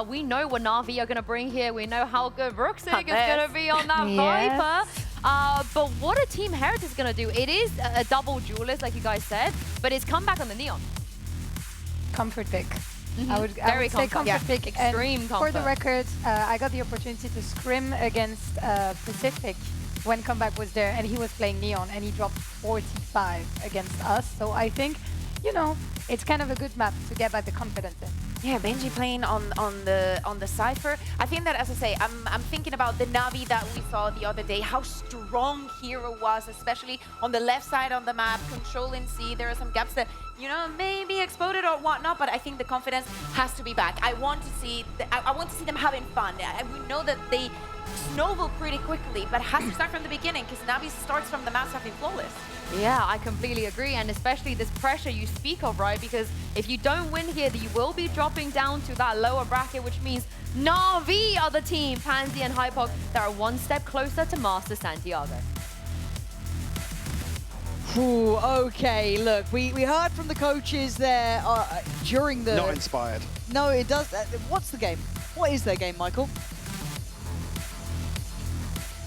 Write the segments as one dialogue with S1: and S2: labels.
S1: We know what NAVI are going to bring here. We know how good Rooksig is going to be on that Viper. But what are Team Heretics going to do? It is a double duelist, like you guys said, but it's come back on the Neon.
S2: Comfort pick. I would say comfort pick.
S1: Extreme comfort.
S2: For the record, I got the opportunity to scrim against Pacific when Comeback was there, and he was playing Neon, and he dropped 45 against us. So I think, you know, it's kind of a good map to get back the confidence in.
S3: Yeah, Benji playing on the Cypher. I think that, as I say, I'm thinking about the Navi that we saw the other day, how strong Hero was, especially on the left side on the map, controlling C. There are some gaps that, you know, maybe exploded or whatnot, but I think the confidence has to be back. I want to see them having fun. We know that they snowball pretty quickly, but it has to start from the beginning because Navi starts from the maps having flawless.
S1: Yeah, I completely agree, and especially this pressure you speak of, right? Because if you don't win here, you will be dropping down to that lower bracket, which means NAVI are the team, Pansy and Hypok, that are one step closer to Masters Santiago.
S4: Ooh, okay, look, we heard from the coaches there during the...
S5: Not inspired.
S4: No, it does. What's the game? What is their game, Michael?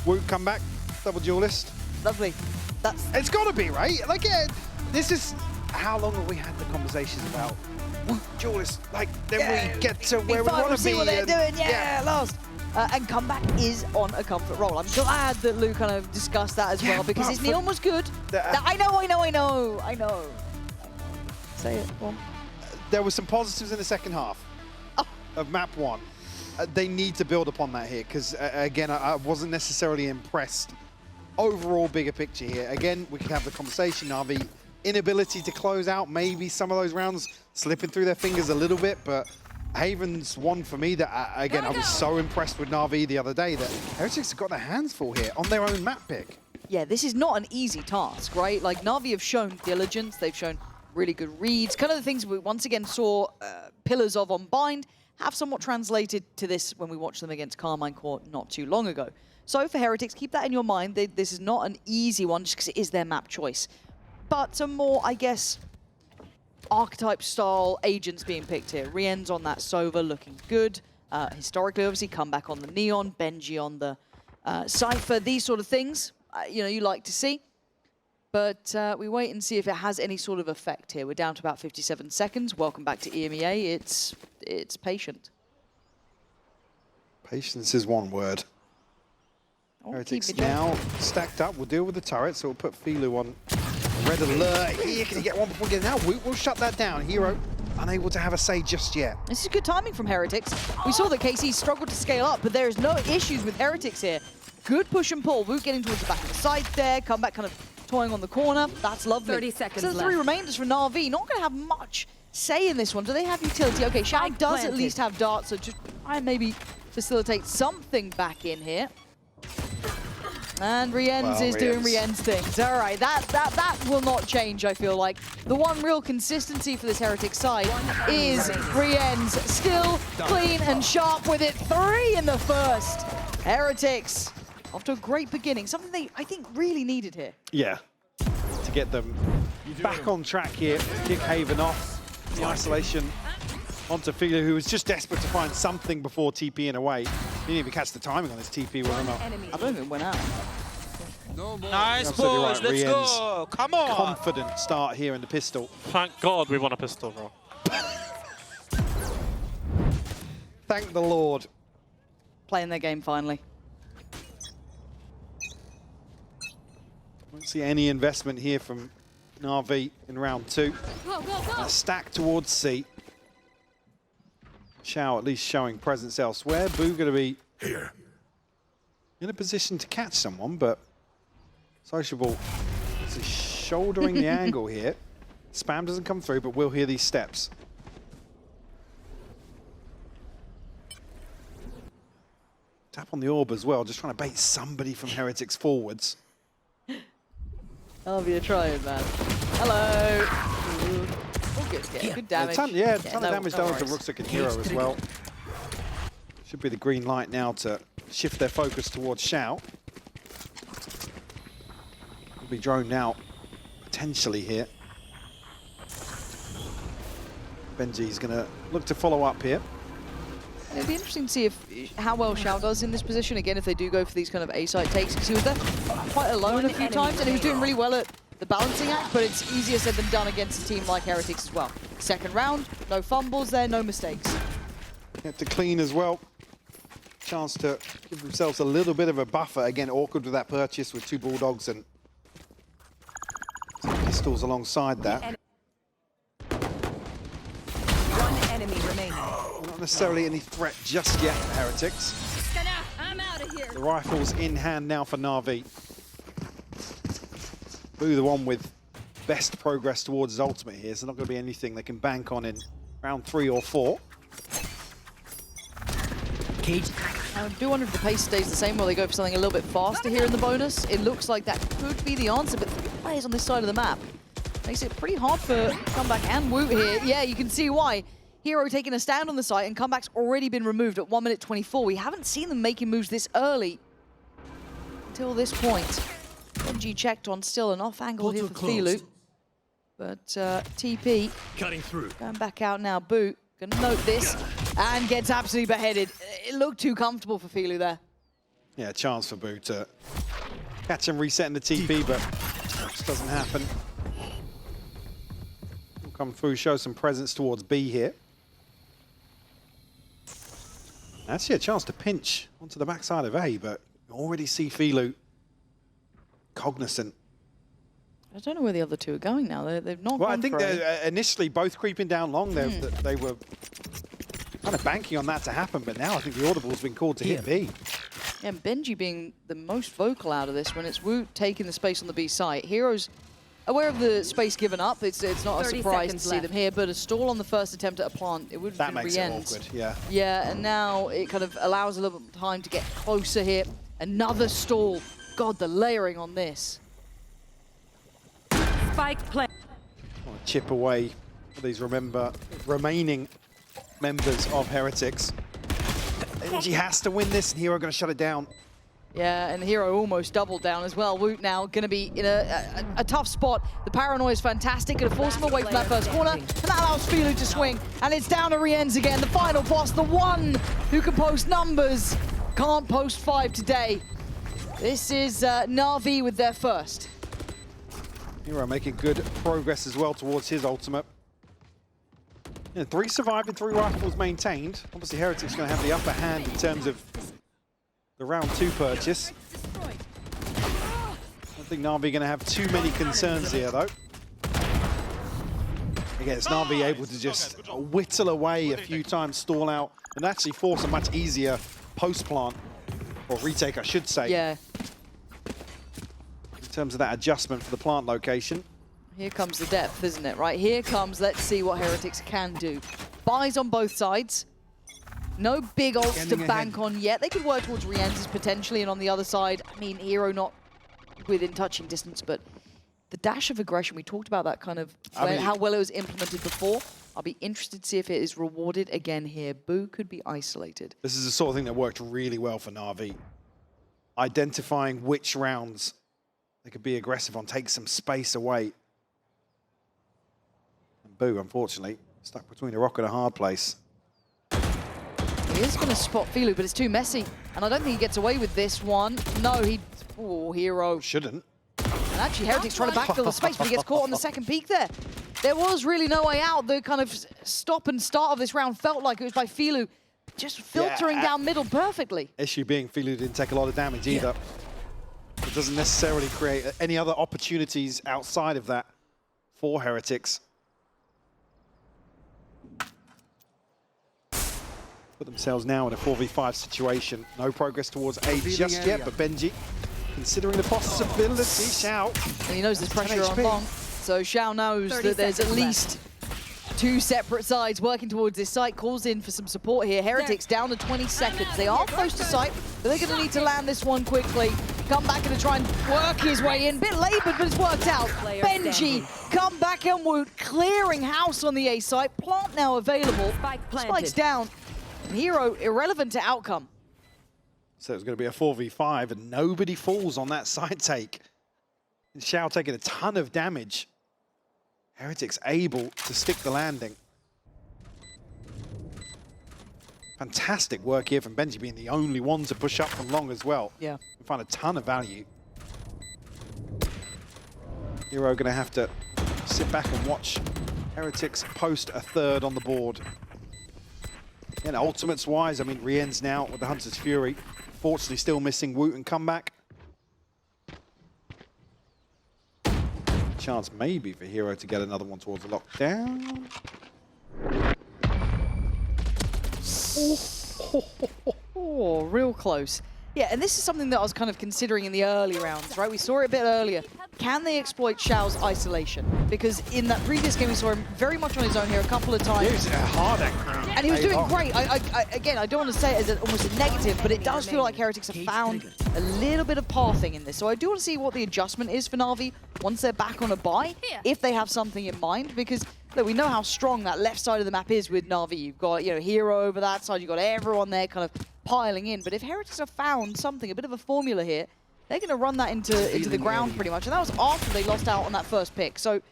S5: Woot comeback, double duelist.
S4: Lovely.
S5: It's got to be, right? Like, this is... How long have we had the conversations about duelists? Like, then we get to where we want to be.
S4: See what they're doing, last. And Comeback is on a comfort roll. I'm glad that Lou kind of discussed that as well, because his Neon was good. I know. Say it, go on.
S5: There were some positives in the second half of map 1. They need to build upon that here, because, again, I wasn't necessarily impressed. Overall, bigger picture here. Again, we can have the conversation, Navi. Inability to close out, maybe some of those rounds slipping through their fingers a little bit, but Haven's one for me that, again, I was so impressed with NAVI the other day that Heretics have got their hands full here on their own map pick.
S4: Yeah, this is not an easy task, right? Like, NAVI have shown diligence, they've shown really good reads. Kind of the things we once again saw pillars of on Bind have somewhat translated to this when we watched them against Carmine Core not too long ago. So for Heretics, keep that in your mind. This is not an easy one just because it is their map choice. But some more, I guess, archetype-style agents being picked here. Rien's on that Sova looking good. Historically, obviously, Comeback on the Neon, Benji on the Cypher, these sort of things, you know, you like to see. But we wait and see if it has any sort of effect here. We're down to about 57 seconds. Welcome back to EMEA. It's patient.
S5: Patience is one word. Heretics now stacked up. We'll deal with the turret, so we'll put Filu on red alert here. Can he get one before he gets out? We'll shut that down. Hero unable to have a say just yet.
S4: This is good timing from Heretics. We saw that KC struggled to scale up, but there is no issues with Heretics here. Good push and pull. Woot getting towards the back of the side there. Comeback kind of toying on the corner. That's lovely.
S1: 30 seconds
S4: so the 3 remainders for NAVI. Not going to have much say in this one. Do they have utility? Okay, Shao does at least have darts, so just try and maybe facilitate something back in here. And Rien's is doing Rien's things. All right, that will not change, I feel like. The one real consistency for this Heretic side is Rien's still clean and sharp with it. 3 in the first. Heretics, off to a great beginning. Something they, I think, really needed here.
S5: Yeah, to get them back on track here. Kick Haven off. The isolation onto Filu, who was just desperate to find something before TPing away. He didn't even catch the timing on his TP. I
S4: don't think it went out.
S6: Nice push, let's go! Come on!
S5: Confident start here in the pistol.
S6: Thank God we won a pistol, bro.
S5: Thank the Lord.
S4: Playing their game finally.
S5: Won't see any investment here from NAVI in round 2. A stack towards C. Shao at least showing presence elsewhere. Boo going to be here in a position to catch someone, but Sociable is shouldering the angle here. Spam doesn't come through, but we'll hear these steps. Tap on the orb as well, just trying to bait somebody from Heretics forwards.
S4: I'll be a trying, man. Hello. Oh, good, yeah, good damage.
S5: A ton of damage done to Rooksig and Hero as well. Should be the green light now to shift their focus towards Shao. Will be droned out potentially here. Benji's going to look to follow up here.
S4: It'd be interesting to see how well Xiao does in this position, again, if they do go for these kind of A-side takes, because he was there quite alone a few times, and he was doing really well at the balancing act, but it's easier said than done against a team like Heretics as well. Second round, no fumbles there, no mistakes.
S5: Have to clean as well. Chance to give themselves a little bit of a buffer. Again, awkward with that purchase with 2 Bulldogs and some pistols alongside that.
S7: One enemy remaining.
S5: Not necessarily any threat just yet for Heretics.
S7: I'm out of here.
S5: The rifle's in hand now for NAVI. Boo, the one with best progress towards his ultimate here, so not going to be anything they can bank on in round 3 or 4.
S4: I do wonder if the pace stays the same or they go for something a little bit faster here in the bonus. It looks like that could be the answer, but 3 players on this side of the map makes it pretty hard for Comeback and Woot here. Yeah, you can see why. Hero taking a stand on the site, and Comeback's already been removed at 1 minute 24. We haven't seen them making moves this early until this point. NG checked on still an off angle here for Filu. But TP
S6: Cutting through.
S4: going back out now. Boo gonna note this and gets absolutely beheaded. It looked too comfortable for Filu there.
S5: Yeah, chance for Boo to catch him resetting the TP, but just doesn't happen. We'll come through, show some presence towards B here. Actually a chance to pinch onto the backside of A, but you already see Filu cognizant.
S4: I don't know where the other two are going now. They've not
S5: Well,
S4: gone
S5: I think
S4: for it.
S5: they're initially both creeping down long. They were kind of banking on that to happen, but now I think the audible's been called to hit B.
S4: Yeah, and Benji being the most vocal out of this when it's Woot taking the space on the B site. Heroes aware of the space given up. It's not a
S7: 30
S4: surprise to
S7: seconds
S4: see
S7: left.
S4: them here, but a stall on the first attempt at a plant, it would have
S5: That
S4: been
S5: makes it
S4: re-end.
S5: awkward, yeah.
S4: Yeah, and now it kind of allows a little bit of time to get closer here. Another stall. God, the layering on this.
S7: Spike play.
S5: Want to chip away for these remaining members of Heretics. Benji has to win this, and Hero going to shut it down.
S4: Yeah, and Hero almost doubled down as well. Woot now going to be in a tough spot. The paranoia is fantastic. Going to force him away from that first corner. And that allows Filu to swing. And it's down to Rienz again. The final boss, the one who can post numbers. Can't post 5 today. This is NAVI with their first.
S5: Hero making good progress as well towards his ultimate. Yeah, 3 surviving, 3 rifles maintained. Obviously, Heretics going to have the upper hand in terms of the round 2 purchase. I don't think NAVI going to have too many concerns here, though. Again, it's NAVI able to just whittle away a few times, stall out, and actually force a much easier post-plant, or retake, I should say.
S4: Yeah.
S5: In terms of that adjustment for the plant location.
S4: Here comes the depth, isn't it? Right, here comes, let's see what Heretics can do. Buys on both sides. No big ults to bank on yet. They could work towards Rienz's potentially, and on the other side, I mean, Hero not within touching distance, but the dash of aggression, we talked about that kind of, how well it was implemented before. I'll be interested to see if it is rewarded again here. Boo could be isolated.
S5: This is the sort of thing that worked really well for NAVI. Identifying which rounds they could be aggressive on, take some space away. And Boo, unfortunately, stuck between a rock and a hard place.
S4: He is going to spot Filu, but it's too messy. And I don't think he gets away with this one. No, Hero.
S5: Shouldn't.
S4: And actually, Heretics trying to backfill the space, but he gets caught on the second peak there. There was really no way out. The kind of stop and start of this round felt like it was by Filu just filtering down middle perfectly.
S5: Issue being Filu didn't take a lot of damage either. It doesn't necessarily create any other opportunities outside of that for Heretics. Put themselves now in a 4v5 situation. No progress towards A just yet, but Benji considering the possibility. Xiao.
S4: And he knows there's pressure on long, so Xiao knows that there's at least 2 separate sides working towards this site. Calls in for some support here. Heretics down to 20 seconds. They are close to site, but they're going to need to land this one quickly. Come back and try and work his way in. Bit labored, but it's worked out. Benji, come back and Woot, clearing house on the A site. Plant now available. Spike's down. And Hero irrelevant to outcome.
S5: So it's going to be a 4v5, and nobody falls on that side take. And Xiao taking a ton of damage. Heretics able to stick the landing. Fantastic work here from Benji, being the only one to push up from long as well.
S4: Yeah.
S5: And find a ton of value. Hero going to have to sit back and watch Heretics post a third on the board. And ultimates-wise, I mean, Rien's now with the Hunter's Fury. Fortunately, still missing Woot and comeback. Chance maybe for Hero to get another one towards the lockdown.
S4: Oh, real close. Yeah, and this is something that I was kind of considering in the early rounds, right? We saw it a bit earlier. Can they exploit Xiao's isolation? Because in that previous game, we saw him very much on his own here a couple of times.
S5: He was hard at
S4: And he was doing great. Again, I don't want to say it as almost a negative, but it does feel like Heretics have found a little bit of pathing in this. So I do want to see what the adjustment is for Na'Vi once they're back on a bye, if they have something in mind. Because look, we know how strong that left side of the map is with Na'Vi. You've got, you know, Hero over that side. You've got everyone there kind of piling in. But if Heretics have found something, a bit of a formula here, they're going to run that into the ground pretty much. And that was after they lost out on that first pick. So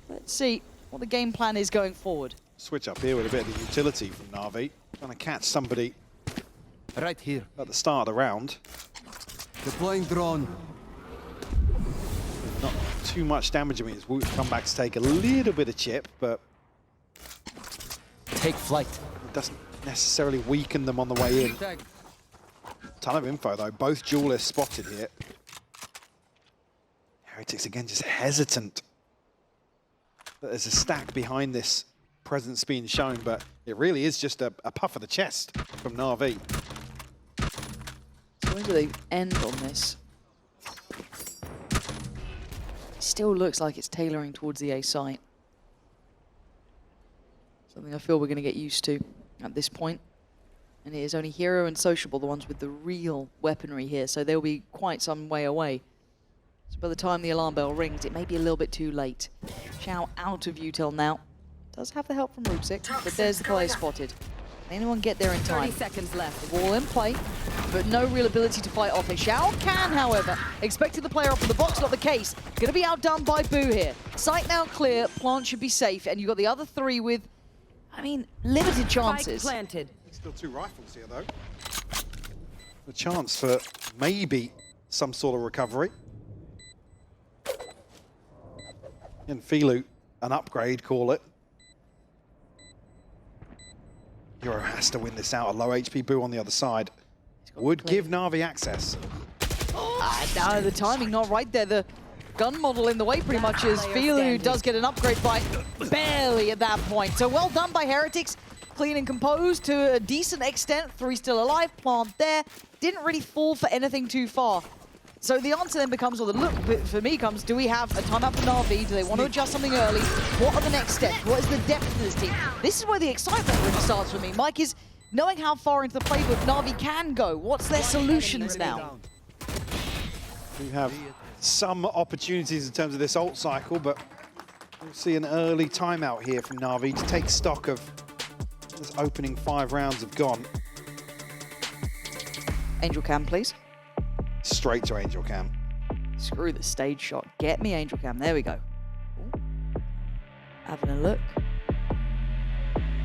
S4: let's see what the game plan is going forward.
S5: Switch up here with a bit of the utility from Na'Vi. Trying to catch somebody
S6: Right here.
S5: at the start of the round.
S6: Deploying drone.
S5: Not too much damage. I mean, his Woot comebacks take a little bit of chip, but
S6: Take flight.
S5: it doesn't necessarily weaken them on the way in.
S6: Tag.
S5: Ton of info though, both duelists spotted here. Heretics again just hesitant. There's a stack behind this presence being shown, but it really is just a puff of the chest from Na'Vi.
S4: So where do they end on this? Still looks like it's tailoring towards the A site. Something I feel we're going to get used to at this point. And it is only Hero and Sociable, the ones with the real weaponry here, so they'll be quite some way away. So by the time the alarm bell rings, it may be a little bit too late. Xiao out of util now. Does have the help from Rubsik, but there's the player spotted. Can anyone get there in time?
S7: 30 seconds left.
S4: The wall in play, but no real ability to fight off it. Xiao can, however. Expected the player up in the box, not the case. Going to be outdone by Boo here. Site now clear, plant should be safe, and you've got the other three with, I mean, limited chances.
S7: Spike planted.
S5: Still two rifles here though. The chance for maybe some sort of recovery. And Filu, an upgrade, call it. Hero has to win this out. A low HP Boo on the other side would give Na'Vi access.
S4: No, the timing not right there. The gun model in the way pretty much is Filu does get an upgrade by barely at that point. So well done by Heretics. Clean and composed to a decent extent. Three still alive, plant there. Didn't really fall for anything too far. So the answer then becomes, or the look for me comes, do we have a timeout for Na'Vi? Do they want to adjust something early? What are the next steps? What is the depth of this team? This is where the excitement really starts for me. Mike, is knowing how far into the playbook Na'Vi can go. What's their solutions now?
S5: We have some opportunities in terms of this ult cycle, but we'll see an early timeout here from Na'Vi to take stock of this opening 5 rounds have gone.
S4: Angel Cam, please.
S5: Straight to Angel Cam.
S4: Screw the stage shot. Get me Angel Cam. There we go. Ooh. Having a look. What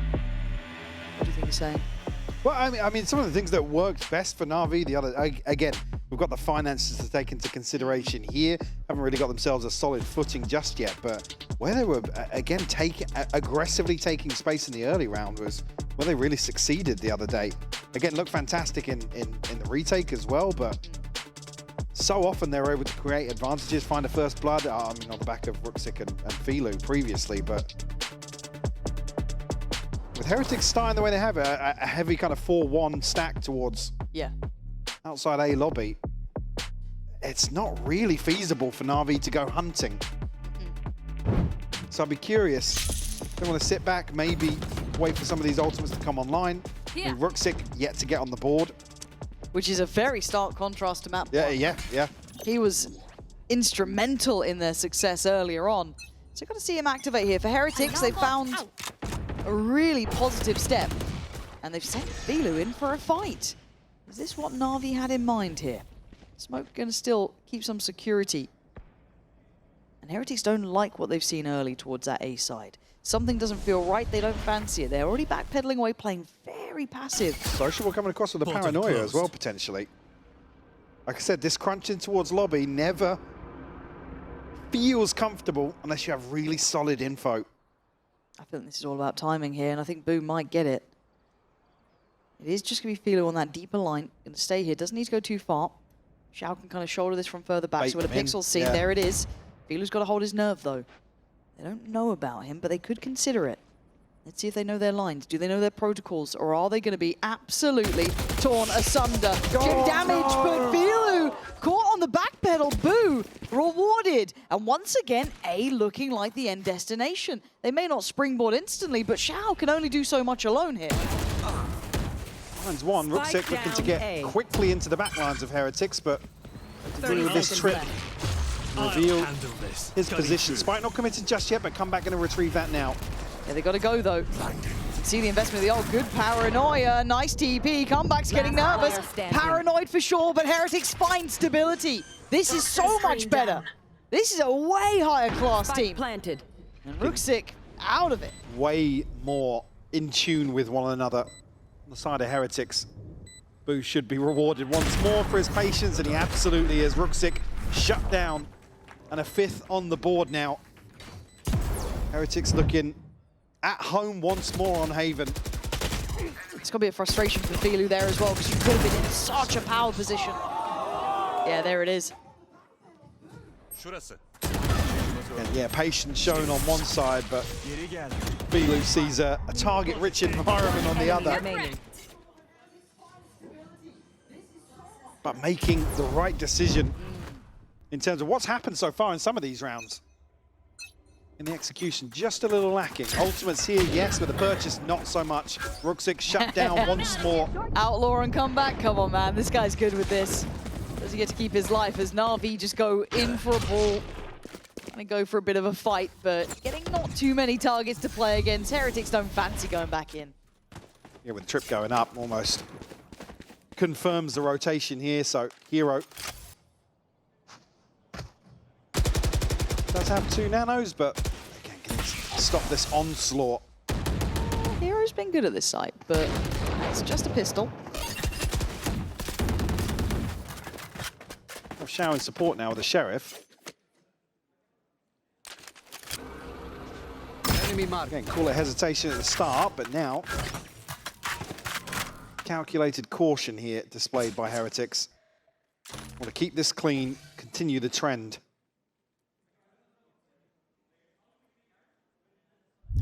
S4: do you think he's saying?
S5: Well, I mean, some of the things that worked best for Na'Vi, the other, again, we've got the finances to take into consideration here. Haven't really got themselves a solid footing just yet, but where they were, again, aggressively taking space in the early round was where they really succeeded the other day. Again, looked fantastic in the retake as well, but so often they're able to create advantages, find a first blood, I mean, on the back of Ruxic and Filu previously, but with Heretics starting the way they have, a heavy kind of 4-1 stack towards outside A lobby, it's not really feasible for Na'Vi to go hunting. So I'd be curious. They want to sit back, maybe wait for some of these ultimates to come online.
S7: Yeah.
S5: Ruxic yet to get on the board.
S4: Which is a very stark contrast to Map 1.
S5: Yeah.
S4: He was instrumental in their success earlier on. So got to see him activate here. For Heretics, they found a really positive step. And they've sent Filu in for a fight. Is this what Na'Vi had in mind here? Smoke going to still keep some security. And Heretics don't like what they've seen early towards that A side. Something doesn't feel right. They don't fancy it. They're already backpedaling away, playing very passive.
S5: Sociable coming across with a paranoia as well, potentially. Like I said, this crunching towards lobby never feels comfortable unless you have really solid info.
S4: I think this is all about timing here, and I think Boo might get it. It is just going to be Philo on that deeper line. Going to stay here. Doesn't need to go too far. Shao can kind of shoulder this from further back.
S5: Bait
S4: So with a
S5: him in.
S4: pixel scene, there it is. Philo's got to hold his nerve, though. They don't know about him, but they could consider it. Let's see if they know their lines. Do they know their protocols, or are they going to be absolutely torn asunder? Get damage, but Philo caught on the back pedal. Boo rewarded. And once again, A looking like the end destination. They may not springboard instantly, but Shao can only do so much alone here.
S5: Lines one, Ruxic looking to get quickly into the back lines of Heretics, but with this trip, reveal his position. Spike not committed just yet, but come back and retrieve that now.
S4: Yeah, they got to go though. See the investment of the old good paranoia. Nice TP. Comeback's getting nervous. Paranoid for sure, but Heretics find stability. This is so much better. This is a way higher class team.
S7: Planted.
S4: And Ruxic out of it.
S5: Way more in tune with one another. On the side of Heretics, Boo should be rewarded once more for his patience, and he absolutely is. Ruxic shut down, and a 5th on the board now. Heretics looking at home once more on Haven.
S4: It's going to be a frustration for Philo there as well, because you could have been in such a power position. Yeah, there it is.
S5: And yeah, patience shown on one side, but Philo sees a target-rich environment on the other. But making the right decision in terms of what's happened so far in some of these rounds. In the execution, just a little lacking. Ultimates here, yes, but the purchase, not so much. Ruxic shut down once more.
S4: Outlaw and comeback. Come on, man. This guy's good with this. Does he get to keep his life as NAVI just go in for a ball? Gonna go for a bit of a fight, but getting not too many targets to play against. Heretics don't fancy going back in.
S5: Yeah, with the trip going up, almost confirms the rotation here, so Hero does have 2 nanos, but again, can he stop this onslaught?
S4: Hero's been good at this site, but it's just a pistol.
S5: Shao in support now with the Sheriff. Again, call it hesitation at the start, but now calculated caution here displayed by Heretics. Want to keep this clean, continue the trend.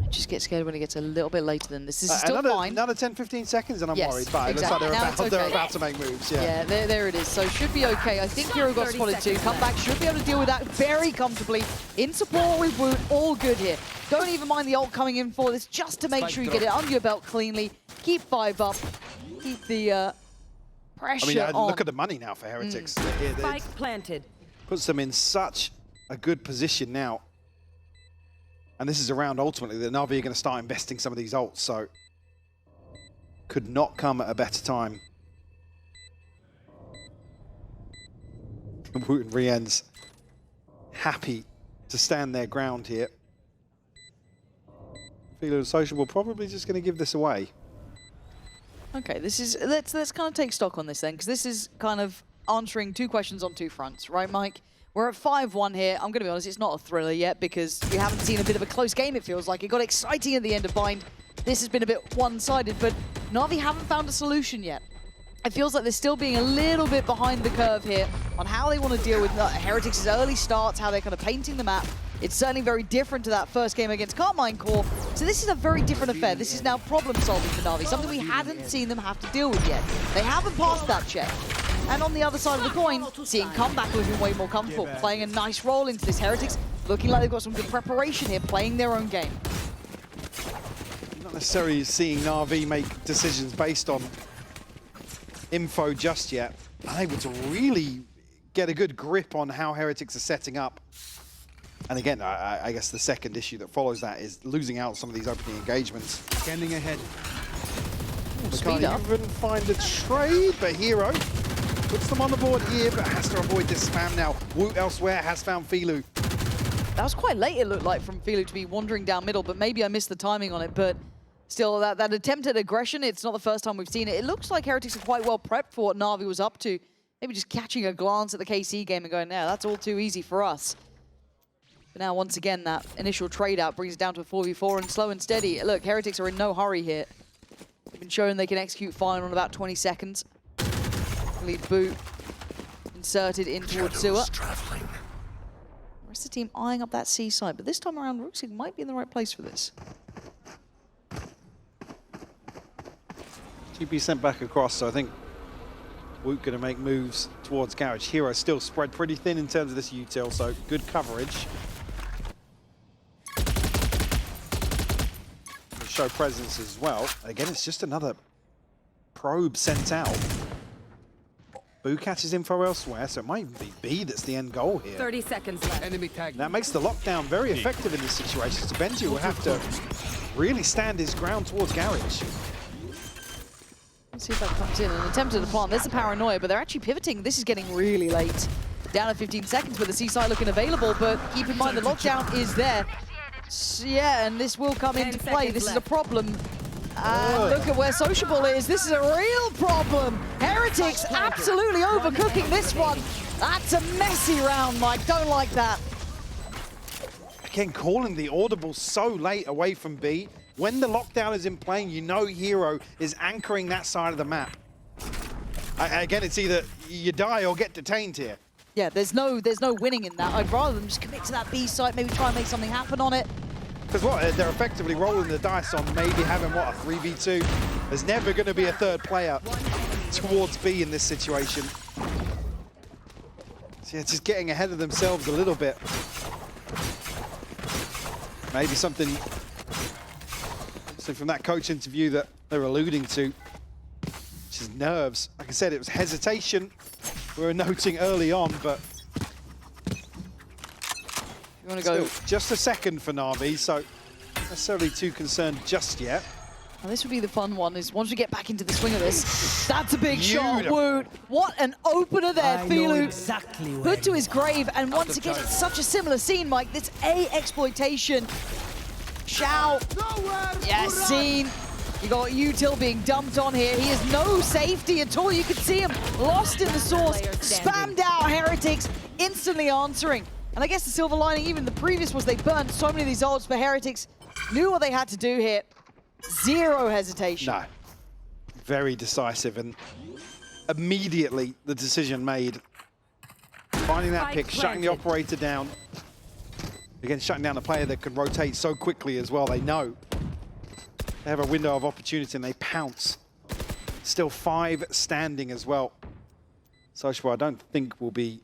S4: I just get scared when it gets a little bit later than this. This is still fine.
S5: Another 10-15 seconds and I'm
S4: Yes,
S5: worried, but
S4: exactly.
S5: it looks like they're about to make moves.
S4: Yeah, there it is. So should be okay. I think Hero got spotted too. Comeback should be able to deal with that very comfortably. In support with Woot, all good here. Don't even mind the ult coming in for this, just to make sure you get it under your belt cleanly. Keep 5 up. Keep the pressure on.
S5: Look at the money now for Heretics.
S7: Spike planted.
S5: Puts them in such a good position now. And this is a round, ultimately, that NAVI are going to start investing some of these ults, so could not come at a better time. Woot and Rien's happy to stand their ground here. Philo and Sociable probably just going to give this away.
S4: Okay, this is let's kind of take stock on this then, because this is kind of answering 2 questions on 2 fronts, right, Mike? We're at 5-1 here. I'm going to be honest, it's not a thriller yet because we haven't seen a bit of a close game, it feels like. It got exciting at the end of Bind. This has been a bit one-sided, but NAVI haven't found a solution yet. It feels like they're still being a little bit behind the curve here on how they want to deal with Heretics' early starts, how they're kind of painting the map. It's certainly very different to that first game against Carmine Core. So this is a very different affair. This is now problem solving for NAVI, something we hadn't seen them have to deal with yet. They haven't passed that check. And on the other side of the coin, seeing Comeback looking way more comfortable, playing a nice role into this. Heretics looking like they've got some good preparation here, playing their own game.
S5: Not necessarily seeing NAVI make decisions based on info just yet. Unable to really get a good grip on how Heretics are setting up. And again, I guess the second issue that follows that is losing out some of these opening engagements.
S6: Scanning ahead.
S4: Speed up.
S5: Can't even find a trade, but Hero puts them on the board here, but has to avoid this spam now. Woot elsewhere has found Philo.
S4: That was quite late, it looked like, from Filu to be wandering down middle, but maybe I missed the timing on it. But still, that attempt at aggression, it's not the first time we've seen it. It looks like Heretics are quite well prepped for what Na'Vi was up to. Maybe just catching a glance at the KC game and going, yeah, that's all too easy for us. But now, once again, that initial trade-out brings it down to a 4v4 and slow and steady. Look, Heretics are in no hurry here. They've been showing they can execute fine on about 20 seconds. Lead boot inserted in towards sewer. The rest of the team eyeing up that C side, but this time around, Rooksig might be in the right place for this.
S5: TP sent back across, so I think Woot going to make moves towards Garage. Hero still spread pretty thin in terms of this util, so good coverage. Show presence as well. Again, it's just another probe sent out. Boo catches info elsewhere, so it might even be B that's the end goal here.
S7: 30 seconds left.
S6: Enemy tag.
S5: That makes the lockdown very effective in this situation, so Benji will have to really stand his ground towards Garage.
S4: Let's see if that comes in. An attempted to plant. There's the paranoia, but they're actually pivoting. This is getting really late. Down at 15 seconds with the C side looking available, but keep in mind the lockdown is there. So, yeah, and this will come into play. This is a problem. Look at where Sociable is. This is a real problem. Heretics absolutely overcooking this one. That's a messy round, Mike. Don't like that.
S5: Again, calling the audible so late away from B. When the lockdown is in play, you know Hero is anchoring that side of the map. Again, it's either you die or get detained here.
S4: Yeah, there's no winning in that. I'd rather them just commit to that B site, maybe try and make something happen on it.
S5: Because what, they're effectively rolling the dice on maybe having, what, a 3v2? There's never going to be a third player towards B in this situation. So yeah, just getting ahead of themselves a little bit. Maybe something from that coach interview that they're alluding to, which is nerves. Like I said, it was hesitation we were noting early on, but
S4: You want to go?
S5: Just a second for Na'Vi, so not necessarily too concerned just yet.
S4: And this would be the fun one, is once we get back into the swing of this, that's a big shot,
S5: Beautiful.
S4: Woot. What an opener there, Filu.
S7: Exactly
S4: Put to his grave, and once again, it's such a similar scene, Mike. This A exploitation. Shao. Yes, scene. You got Util being dumped on here. He has no safety at all. You can see him lost in the source, spammed out Heretics, instantly answering. And I guess the silver lining, even the previous, was they burned so many of these ults, but Heretics knew what they had to do here. Zero hesitation.
S5: No. Very decisive, and immediately the decision made. Finding that pick, shutting the operator down. Again, shutting down a player that can rotate so quickly as well. They know they have a window of opportunity and they pounce. Still 5 standing as well. Sociable, I don't think will be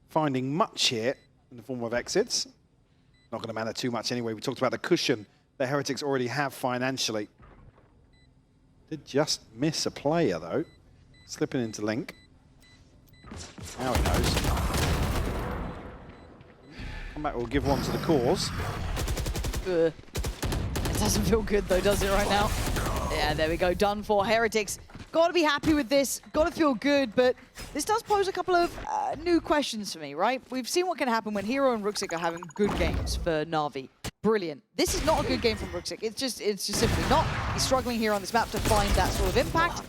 S5: finding much here in the form of exits. Not going to matter too much anyway. We talked about the cushion that Heretics already have financially. Did just miss a player though. Slipping into Link. Now he knows. Comeback will give one to the cause.
S4: It doesn't feel good though, does it, right now? Yeah, there we go, done for. Heretics. Got to be happy with this, got to feel good, but this does pose a couple of new questions for me, right? We've seen what can happen when Hero and Rooksik are having good games for Na'Vi. Brilliant. This is not a good game from Rooksik. It's just simply not. He's struggling here on this map to find that sort of impact.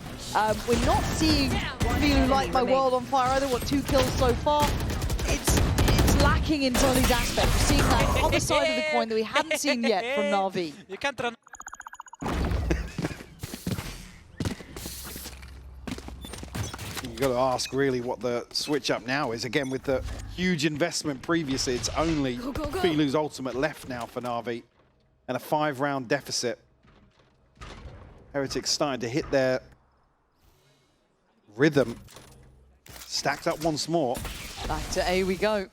S4: We're not seeing Filu light my world on fire either. What, 2 kills so far? It's lacking in some of these aspects. We're seeing that other side of the coin that we haven't seen yet from Na'Vi.
S6: You can't run.
S5: You've got to ask really what the switch up now is. Again, with the huge investment previously, it's only Filu's ultimate left now for Na'Vi, and a 5-round deficit. Heretics starting to hit their rhythm. Stacked up once more.
S4: Back to A we go.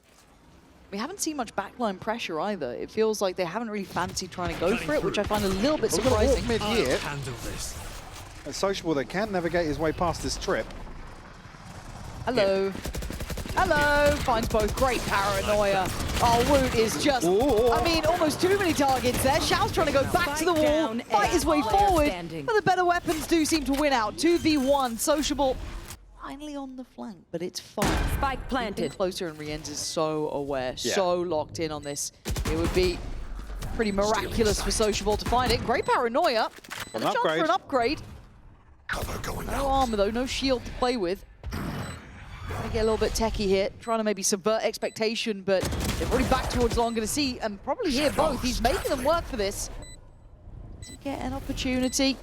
S4: We haven't seen much backline pressure either. It feels like they haven't really fancied trying to go for it, which I find a little bit surprising.
S5: Mid here.
S6: Handle this.
S5: And Sociable, they can navigate his way past this trip.
S4: Hello. Hello. Finds both. Great paranoia. Oh, Woot is just, I mean, almost too many targets there. Shao's trying to go back to the wall, fight his way forward, but the better weapons do seem to win out. 2v1. Sociable finally on the flank, but it's fine.
S7: Spike planted.
S4: Closer, and Rienz is so aware, so locked in on this. It would be pretty miraculous for Sociable to find it. Great paranoia. And a chance for an upgrade.
S8: Cover going
S4: No
S8: out.
S4: armor though, no shield to play with. Trying to get a little bit techie here, trying to maybe subvert expectation, but they've already back towards long to see, and probably hear both. He's making them work for this. To get an opportunity.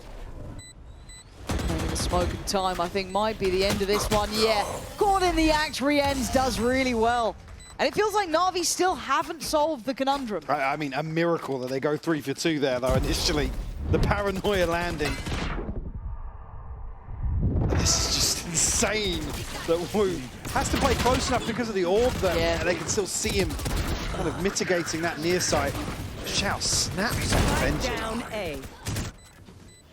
S4: Playing the smoke and time, I think, might be the end of this one. Yeah, caught in the act, Rienz does really well. And it feels like Na'Vi still haven't solved the conundrum.
S5: I mean, a miracle that they go 3 for 2 there, though, initially. The paranoia landing. This is just insane that Wu has to play close enough because of the orb there.
S4: Yeah.
S5: And they can still see him kind of mitigating that near sight. Xiao snaps on Benji.
S7: Down A.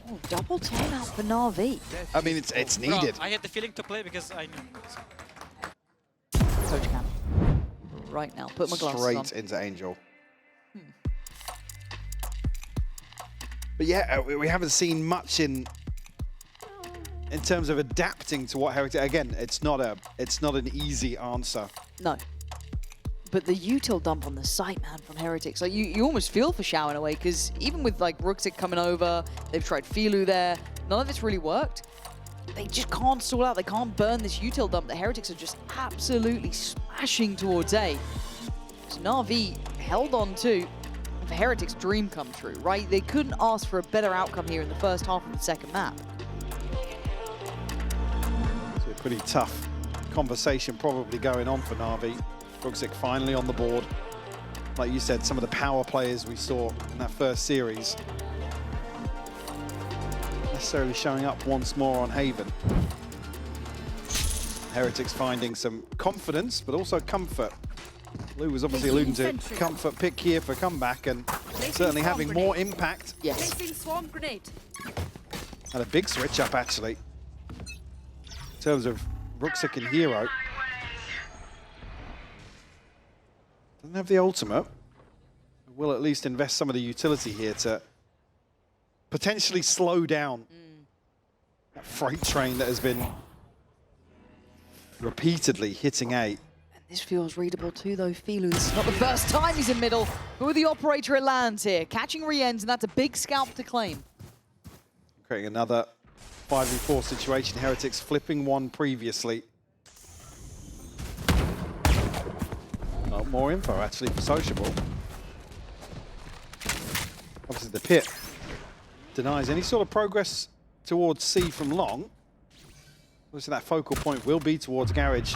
S4: Oh, double 10 out for Na'Vi.
S5: I mean, it's needed.
S6: Bro, I had the feeling to play because I knew.
S4: Coach Cam. Right now, put my glasses on.
S5: Straight into Angel. But yeah, we haven't seen much in terms of adapting to what Heretic. Again, it's not an easy answer.
S4: No. But the util dump on the site, man, from Heretics, like you almost feel for Xiao in a way, because even with like Ruxic coming over, they've tried Filu there, none of it's really worked. They just can't stall out, they can't burn this util dump. The Heretics are just absolutely smashing towards A. So Na'Vi held on to the Heretics' dream come true, right? They couldn't ask for a better outcome here in the first half of the second map.
S5: So a pretty tough conversation probably going on for Na'Vi. Ruxic finally on the board. Like you said, some of the power players we saw in that first series necessarily showing up once more on Haven. Heretics finding some confidence, but also comfort. Lou was obviously alluding to comfort pick here for comeback, and certainly having more impact.
S4: Yes.
S7: Swarm grenade.
S5: And a big switch up, actually, in terms of Ruxic and Hero. Doesn't have the ultimate. Will at least invest some of the utility here to potentially slow down that freight train that has been repeatedly hitting A.
S4: And this feels readable too, though. Filu, this is not the first time he's in middle. But with the operator, it lands here, catching Rienz, and that's a big scalp to claim.
S5: Creating another 5v4 situation. Heretics flipping one previously. More info, actually, for Sociable. Obviously, the pit denies any sort of progress towards C from long. Obviously, that focal point will be towards Garage.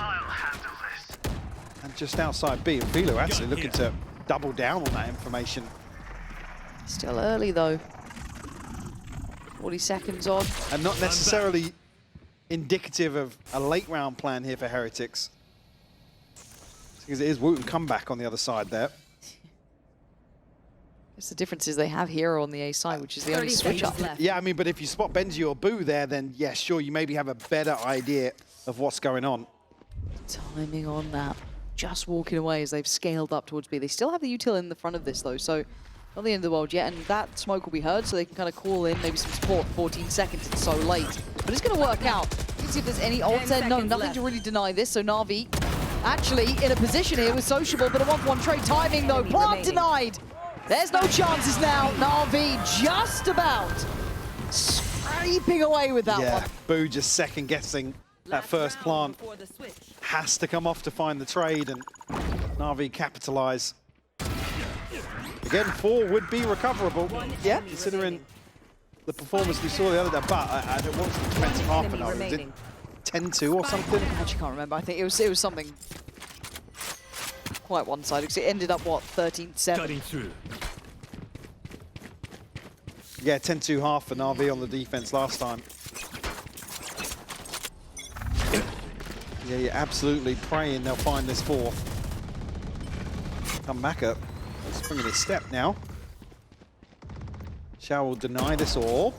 S5: And just outside B, and Filu actually looking to double down on that information.
S4: Still early, though. 40 seconds on.
S5: And not necessarily indicative of a late round plan here for Heretics. Because it is Wooten comeback on the other side there.
S4: Guess the difference is they have Hero on the A side, which is the only switch up.
S5: Yeah, I mean, but if you spot Benji or Boo there, then yeah, sure, you maybe have a better idea of what's going on.
S4: Timing on that. Just walking away as they've scaled up towards B. They still have the util in the front of this, though, so not the end of the world yet. And that smoke will be heard, so they can kind of call in maybe some support. 14 seconds, it's so late. But it's going to work out. Let's see if there's any ult there. No, nothing to really deny this, so Na'Vi actually in a position here with Sociable, but a 1-1 trade timing though. Plant denied. There's no chances now. Na'Vi just about scraping away with that one.
S5: Boo just second guessing that first plant. Has to come off to find the trade, and Na'Vi capitalise. Again, 4 would be recoverable. Yeah, considering the performance we saw the other day, but I don't want to defend half an hour. Is it 10-2 or something?
S4: I actually can't remember. I think it was something quite one-sided, because it ended up, what, 13-7?
S5: Yeah, 10-2 half for Na'Vi on the defense last time. Yeah, you're absolutely praying they'll find this 4th. Come back up. Springing his step now. Xiao will deny this orb.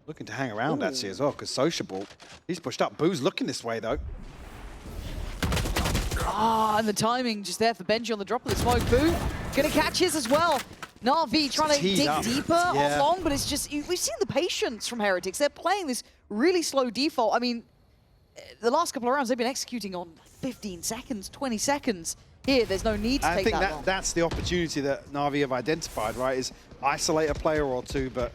S5: Looking to hang around actually as well, because Sociable, he's pushed up. Boo's looking this way though.
S4: Ah, and the timing just there for Benji on the drop of the smoke. Boo gonna catch his as well. Na'Vi trying to dig deeper on long, but it's just, we've seen the patience from Heretics. They're playing this really slow default. I mean, the last couple of rounds, they've been executing on 15 seconds, 20 seconds. Here, there's no need to take that long.
S5: I think that's the opportunity that Na'Vi have identified, right, is isolate a player or two, but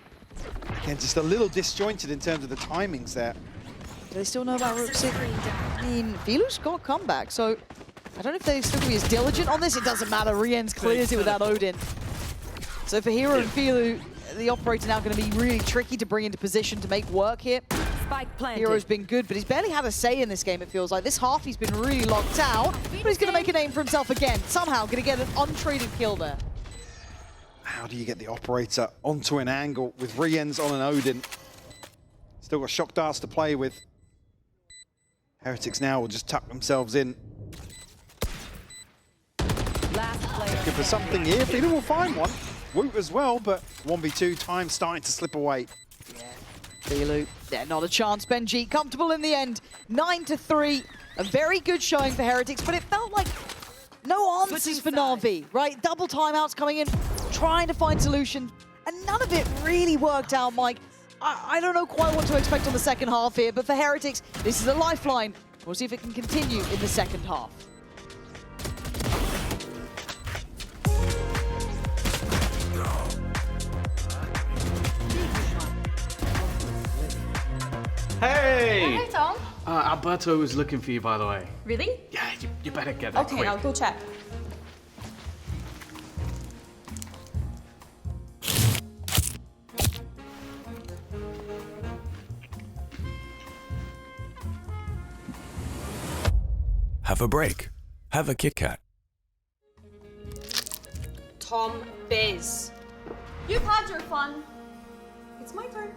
S5: again, just a little disjointed in terms of the timings there.
S4: Do they still know about Rooksik? I mean, Filu's got a comeback, so I don't know if they still be as diligent on this. It doesn't matter. Rienz clears it without Odin. So for Hero and Filu, the operator now going to be really tricky to bring into position to make work here.
S7: Spike planted.
S4: Hero's been good, but he's barely had a say in this game, it feels like. This half, he's been really locked out, but he's going to make a name for himself again. Somehow going to get an untraded kill there.
S5: How do you get the operator onto an angle with Rienz on an Odin? Still got shock darts to play with. Heretics now will just tuck themselves in.
S7: Last player.
S5: Looking for something here. Filu will find one. Woot as well, but 1v2 time starting to slip away.
S4: Filu, yeah, not a chance. Benji, comfortable in the end. 9-3. A very good showing for Heretics, but it felt like no answers for Na'Vi, right? Double timeouts coming in, trying to find solutions, and none of it really worked out, Mike. I don't know quite what to expect on the second half here, but for Heretics, this is a lifeline. We'll see if it can continue in the second half.
S8: Hey!
S9: Hey, Tom.
S8: Alberto was looking for you, by the way.
S9: Really?
S8: Yeah, you better get there
S9: Okay,
S8: quick.
S9: I'll go check.
S10: Have a break. Have a Kit Kat.
S9: Tom Biz. You've had your fun. It's my turn.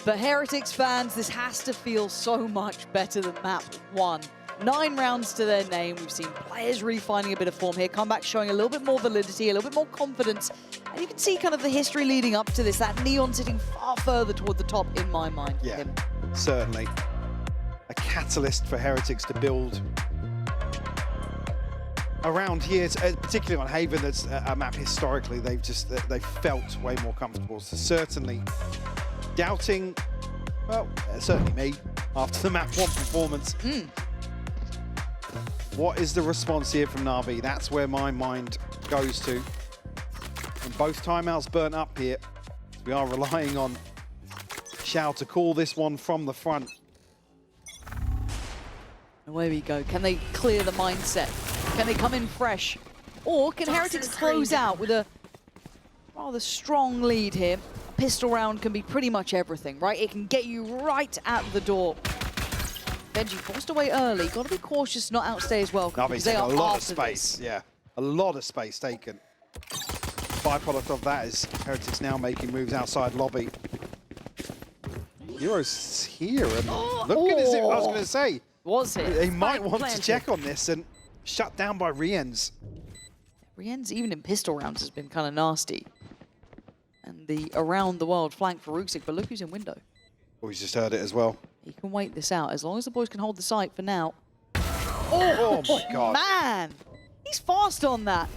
S4: For Heretics fans, this has to feel so much better than map 1. 9 rounds to their name. We've seen players really finding a bit of form here. Comeback showing a little bit more validity, a little bit more confidence. And you can see kind of the history leading up to this. That Neon sitting far further toward the top in my mind.
S5: Yeah, certainly. A catalyst for Heretics to build around here, particularly on Haven. That's a map historically they've felt way more comfortable. So certainly doubting, well, certainly me, after the map 1 performance. What is the response here from Na'Vi? That's where my mind goes to. And both timeouts burnt up here. We are relying on Xiao to call this one from the front.
S4: Away we go. Can they clear the mindset? Can they come in fresh? Or can Heretics close out with a rather strong lead here? A pistol round can be pretty much everything, right? It can get you right at the door. Benji forced away early. Got to be cautious, not outstay as well.
S5: Navi's taking a lot of space. Yeah, a lot of space taken. Byproduct of that is Heretics now making moves outside lobby. Hero's here, and look at his. I was going to say,
S4: was it?
S5: He might want to check on this and shut down by Rienz.
S4: Rienz, even in pistol rounds, has been kind of nasty. And the around the world flank for Rooksik, but look who's in window.
S5: Oh, he's just heard it as well.
S4: He can wait this out as long as the boys can hold the site for now.
S5: Oh my God.
S4: Man, he's fast on that.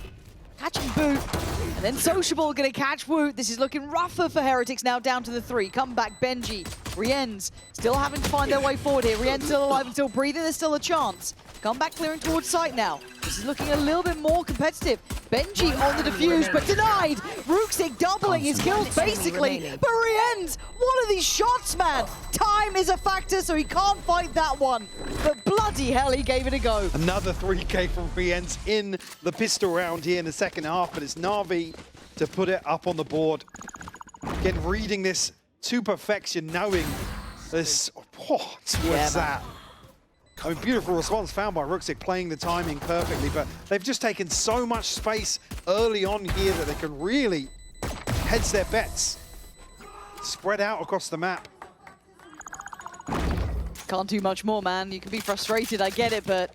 S4: Catch and boot. And then Sociable going to catch Woot. This is looking rougher for Heretics now, down to the 3. Come back, Benji. Rienz still having to find their way forward here. Rienz still alive and still breathing. There's still a chance. Come back clearing towards site now. This is looking a little bit more competitive. Benji on the defuse, but denied. Rooksik doubling his kills, basically. But Rienz, what are these shots, man? Time is a factor, so he can't fight that one. But bloody hell, he gave it a go.
S5: Another 3K from Rienz in the pistol round here in the second half, but it's Na'Vi to put it up on the board. Again, reading this to perfection, knowing this. What was that? I mean, beautiful response found by Ruxic, playing the timing perfectly, but they've just taken so much space early on here that they can really hedge their bets. Spread out across the map.
S4: Can't do much more, man. You can be frustrated, I get it, but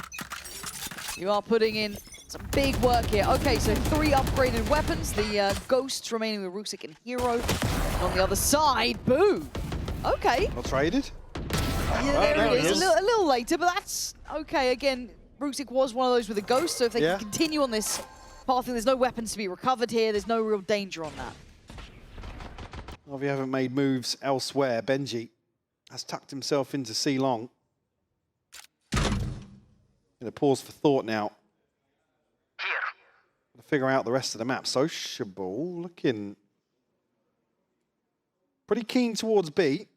S4: you are putting in some big work here. Okay, so 3 upgraded weapons. The Ghosts remaining with Ruxic and Hero. And on the other side, Boo. Okay.
S5: Well traded.
S4: Yeah, there it is. A little later, but that's okay. Again, Ruxic was one of those with a Ghost, so if they can continue on this path, there's no weapons to be recovered here. There's no real danger on that.
S5: Well, if you haven't made moves elsewhere, Benji has tucked himself into C-Long. Gonna pause for thought now. To figure out the rest of the map. Sociable looking pretty keen towards B.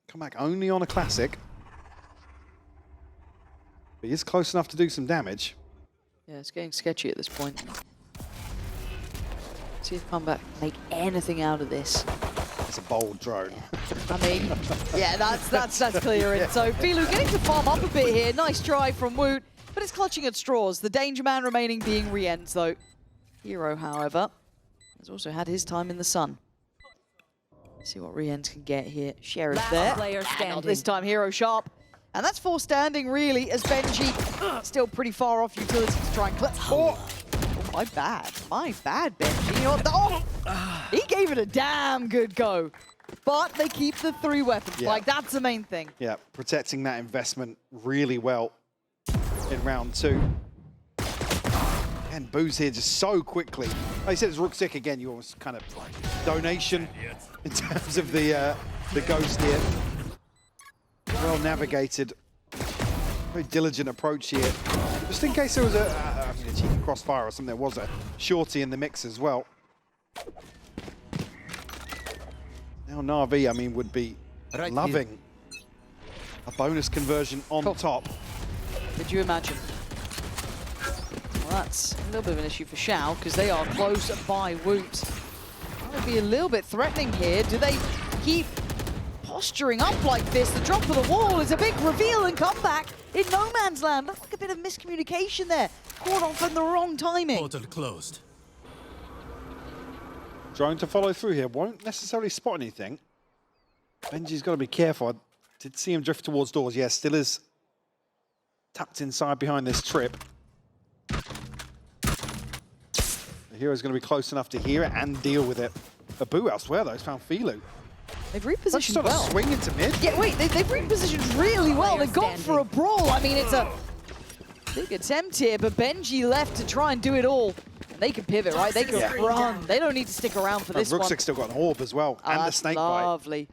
S5: Come back only on a classic. But he is close enough to do some damage.
S4: Yeah, it's getting sketchy at this point. See if Comeback can make anything out of this.
S5: It's a bold drone.
S4: I mean, yeah, that's clear. And so Filu getting to farm up a bit here. Nice try from Woot, but it's clutching at straws. The danger man remaining being Rienz, though. Hero, however, has also had his time in the sun. See what Rienz can get here. Sheriff there. Not this time, Hero sharp. And that's 4 standing, really, as Benji still pretty far off utility to try and clip. Oh, my bad, Benji. You know what? Oh, he gave it a damn good go. But they keep the 3 weapons.
S5: Yeah.
S4: Like, that's the main thing.
S5: Yeah, protecting that investment really well in round 2. And Boo's here just so quickly. Like I said, it's Ruxic again. You almost kind of donation in terms of the Ghost here. Well navigated. Very diligent approach here. Just in case there was a cheeky crossfire or something, there was a shorty in the mix as well. Now Navi, I mean, would be loving a bonus conversion on top.
S4: Could you imagine? Well, that's a little bit of an issue for Xiao, because they are close by Woot. That would be a little bit threatening here. Do they keep posturing up like this? The drop of the wall is a big reveal and comeback in no man's land. Looks like a bit of miscommunication there. Caught off in the wrong timing.
S10: Portal closed.
S5: Drone to follow through here. Won't necessarily spot anything. Benji's got to be careful. I did see him drift towards doors. Yeah, still is tucked inside behind this trip. The Hero's going to be close enough to hear it and deal with it. A Boo elsewhere, though, has found Filu.
S4: They've repositioned
S5: well.
S4: well.
S5: Swing into mid.
S4: Yeah, wait, they've repositioned really well. They've gone for a brawl. I mean, it's a big attempt here, but Benji left to try and do it all. And they can pivot, right? They can run. They don't need to stick around for this one.
S5: Ruxic's still got an orb as well, and the snake bite.
S4: Lovely.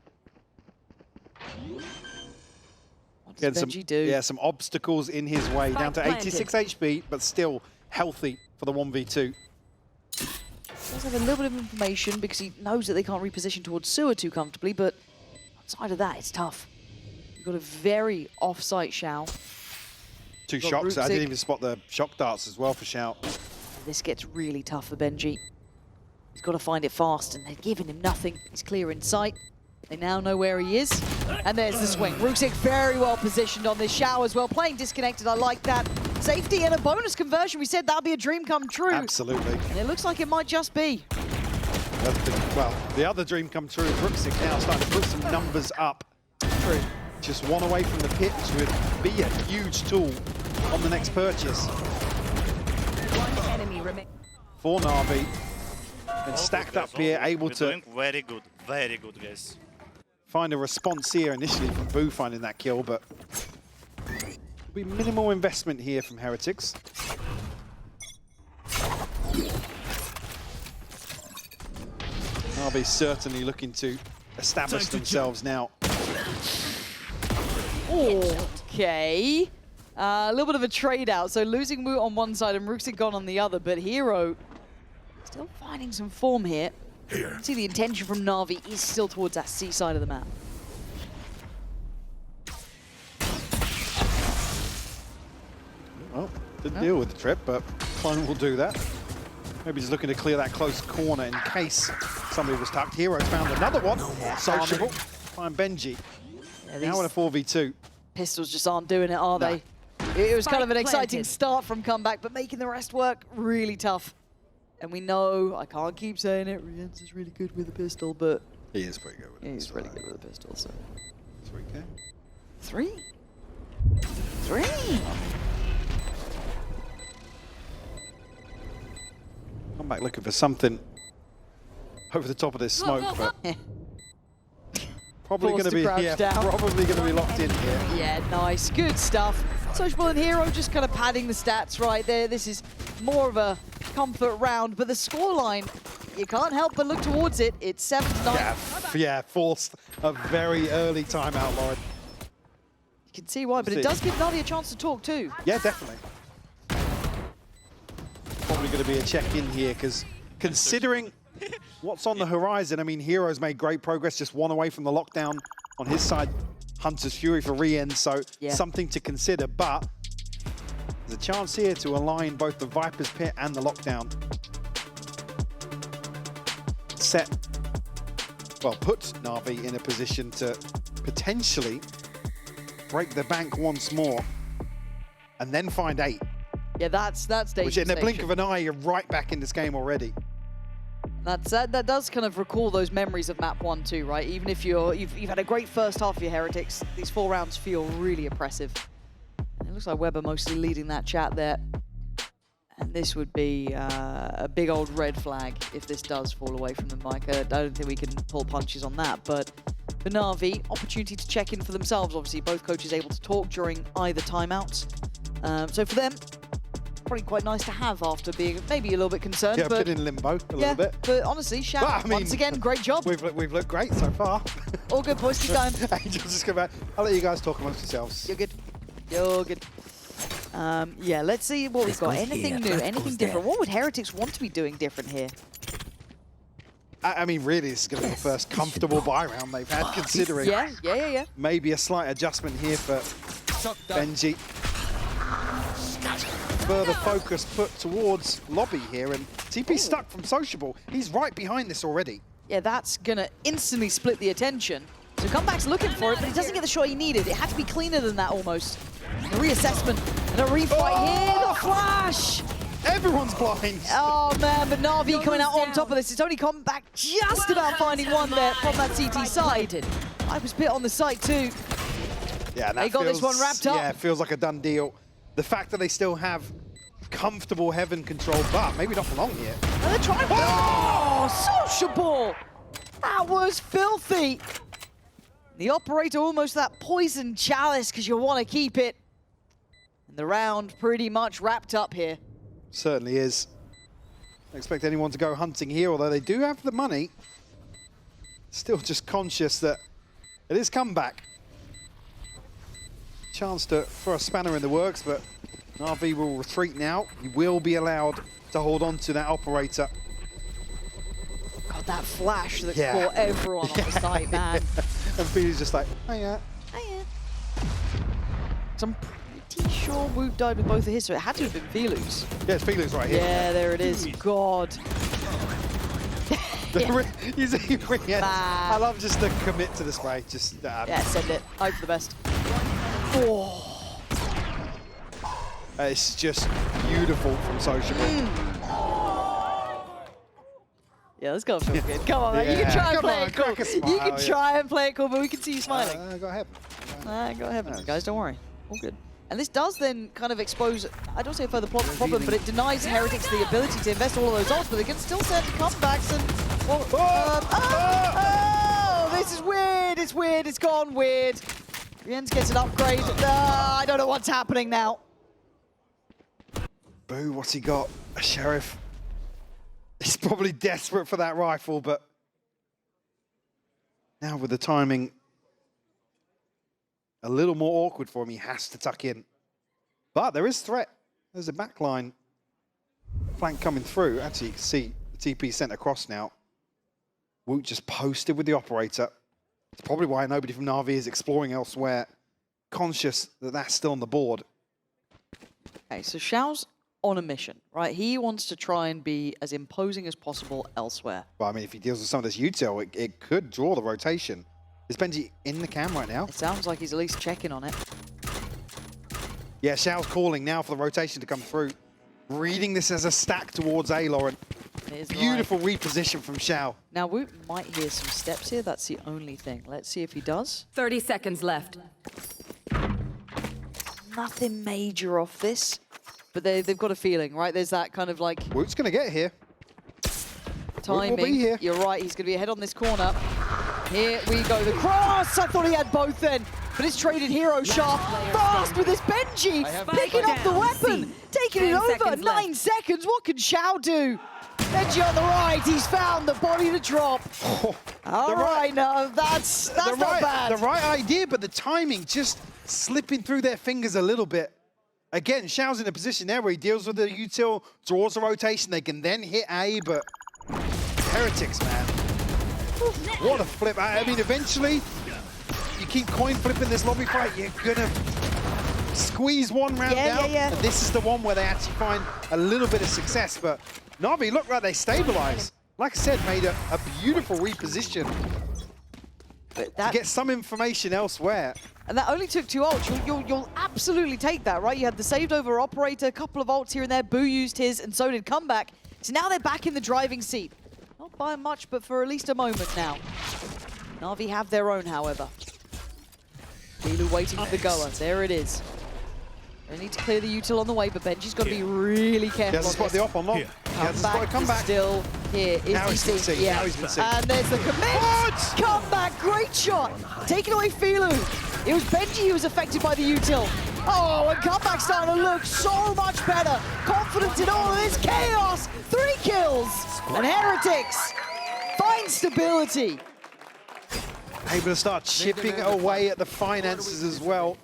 S4: What does Benji do?
S5: Yeah, some obstacles in his way, down to 86 HP, but still healthy for the 1v2.
S4: Does have a little bit of information because he knows that they can't reposition towards sewer too comfortably, but outside of that, it's tough. You've got a very off-site Xiao.
S5: 2 shocks. I didn't even spot the shock darts as well for Xiao.
S4: This gets really tough for Benji. He's got to find it fast, and they're giving him nothing. He's clear in sight. They now know where he is. And there's the swing. Ruxic very well positioned on this Xiao as well. Playing disconnected, I like that. Safety and a bonus conversion. We said that'll be a dream come true.
S5: Absolutely.
S4: And it looks like it might just be.
S5: Well, the other dream come true is Ruxic now starting to put some numbers up.
S4: True.
S5: Just 1 away from the pit, which would be a huge tool on the next purchase.
S7: One enemy remains.
S5: For Navi. And stacked up here, able to
S6: very good, guys.
S5: find a response here initially from Boo finding that kill, but will be minimal investment here from Heretics. Navi certainly looking to establish themselves now.
S4: Okay. A little bit of a trade out. So losing Woot on one side and Ruxic gone on the other, but Hero still finding some form here. See, the intention from Navi is still towards that C side of the map.
S5: Well, didn't deal with the trip, but Clone will do that. Maybe just looking to clear that close corner in case somebody was tucked. Heroes found another one. Sociable. Find Benji.
S4: Yeah,
S5: Now in a 4v2.
S4: Pistols just aren't doing it, are they? It was kind of an exciting start from comeback, but making the rest work really tough. And we know, I can't keep saying it, Rienz is really good with a pistol, but
S5: He is pretty good with it.
S4: he's pretty good with a pistol, so.
S5: 3K.
S4: 3? 3?
S5: Come back looking for something over the top of this smoke, but probably going to be probably going to be locked in here.
S4: Yeah, nice, good stuff. Sociable and Hero just kind of padding the stats right there. This is more of a comfort round, but the scoreline, you can't help but look towards it. It's 7-9.
S5: Yeah, forced a very early timeout, Lauren.
S4: You can see why, but it does give Navi a chance to talk too.
S5: Yeah, definitely. Probably going to be a check-in here, because considering what's on the horizon, I mean, Heroes made great progress, just one away from the lockdown on his side. Hunter's Fury for re-end, so something to consider, but there's a chance here to align both the Viper's Pit and the lockdown. Put Navi in a position to potentially break the bank once more and then find 8.
S4: Yeah, that's dangerous.
S5: Which in the blink of an eye, you're right back in this game already.
S4: That does kind of recall those memories of map 1 too, right? Even if you've had a great first half for your Heretics, these 4 rounds feel really oppressive. And it looks like Weber mostly leading that chat there. And this would be a big old red flag if this does fall away from the mic. I don't think we can pull punches on that, but for Navi, opportunity to check in for themselves. Obviously, both coaches able to talk during either timeouts. So for them, probably quite nice to have after being maybe a little bit concerned.
S5: Yeah,
S4: but
S5: been in limbo a little bit.
S4: But honestly, Shao, once again, great job.
S5: We've looked great so far.
S4: All good, boys. Keep going.
S5: Angels just come back. I'll let you guys talk amongst yourselves.
S4: You're good. You're good. Yeah, let's see what we've got. Anything new, anything different? What would Heretics want to be doing different here?
S5: I mean, really, this is going to be the first comfortable buy round they've had, considering maybe a slight adjustment here for Benji. Further focus put towards Lobby here, and TP stuck from Sociable. He's right behind this already.
S4: Yeah, that's going to instantly split the attention. So Comeback's looking for it, but he doesn't get the shot he needed. It had to be cleaner than that almost. A reassessment and a refight here. The flash!
S5: Everyone's blind.
S4: Oh man, but Navi coming out on top of this. It's only Comeback just about finding one there from that CT side. I was bit on the site too.
S5: Yeah,
S4: they got this one wrapped up.
S5: Yeah, it feels like a done deal. The fact that they still have comfortable heaven control, but maybe not for long yet.
S4: And they're trying. Oh, Sociable! That was filthy. The operator almost that poison chalice because you want to keep it. And the round pretty much wrapped up here.
S5: Certainly is. Don't expect anyone to go hunting here, although they do have the money. Still just conscious that it is comeback. Chance to throw a spanner in the works, but NAVI will retreat now. He will be allowed to hold on to that operator.
S4: God, that flash that caught everyone on the site, man.
S5: And Felix just like, hiya.
S4: Hiya. So I'm pretty sure Woop died with both of his, so it had to have been Felix.
S5: Yeah, it's Felix right here.
S4: Yeah, there it is. God.
S5: I love just the commit to the spray. Just
S4: yeah, send it. Hope for the best. Oh.
S5: It's just beautiful from Sociable.
S4: Yeah, let's go feel good. Come on, man. You can try and play it cool. You can try and play it cool, but we can see you smiling.
S5: Go ahead.
S4: Go ahead, guys. Don't worry. All good. And this does then kind of expose, I don't say a further problem, but it denies Heretics the ability to invest all of those ults, but they can still send comebacks and... this is weird. It's weird. It's gone weird. Rienz gets an upgrade. I don't know what's happening now.
S5: Boo, what's he got? A sheriff. He's probably desperate for that rifle, but now with the timing a little more awkward for him, he has to tuck in. But there is threat. There's a backline flank coming through. Actually, you can see the TP sent across now. Woot just posted with the operator. It's probably why nobody from NAVI is exploring elsewhere, conscious that that's still on the board.
S4: Okay, so Shao's on a mission, right? He wants to try and be as imposing as possible elsewhere.
S5: Well, I mean, if he deals with some of this util, it could draw the rotation. Is Benji in the cam right now?
S4: It sounds like he's at least checking on it.
S5: Yeah, Xiao's calling now for the rotation to come through. Reading this as a stack towards A, Lauren. Beautiful reposition from Xiao.
S4: Now, Woot might hear some steps here. That's the only thing. Let's see if he does.
S7: 30 seconds left.
S4: Nothing major off this, but they've got a feeling, right? There's that kind of like...
S5: Woot's going to get here.
S4: Timing.
S5: Woot will be here.
S4: You're right, he's going to be ahead on this corner. Here we go, the cross! I thought he had both then, but it's traded hero sharp. Fast with this Benji, picking up the weapon, taking it over. 9 seconds, what can Xiao do? Benji on the right, he's found the body to drop. All right, now that's not bad.
S5: The right idea, but the timing just slipping through their fingers a little bit. Again, Xiao's in a position there where he deals with the util, draws the rotation, they can then hit A, but Heretics, man. What a flip. I mean, eventually, you keep coin flipping this lobby fight, you're gonna squeeze one round down. And this is the one where they actually find a little bit of success, but NAVI look like they stabilize. Like I said, made a beautiful reposition to get some information elsewhere.
S4: And that only took 2 ults. You'll absolutely take that, right? You had the saved over operator, a couple of ults here and there. Boo used his, and so did Comeback. So now they're back in the driving seat. Not by much, but for at least a moment now. NAVI have their own, however. Lilu waiting for the goer. There it is. They need to clear the util on the way, but Benji's got to be really careful.
S5: He has to spot the op on long. He has to spot a comeback.
S4: Still here.
S5: Now he's been seen. Now he's been seen.
S4: And there's the commit. Comeback, great shot. Taking away Filu. It was Benji who was affected by the util. Oh, and Comeback's starting to look so much better. Confidence in all of this chaos. 3 kills. And Heretics find stability.
S5: Able to start chipping away at the finances as well.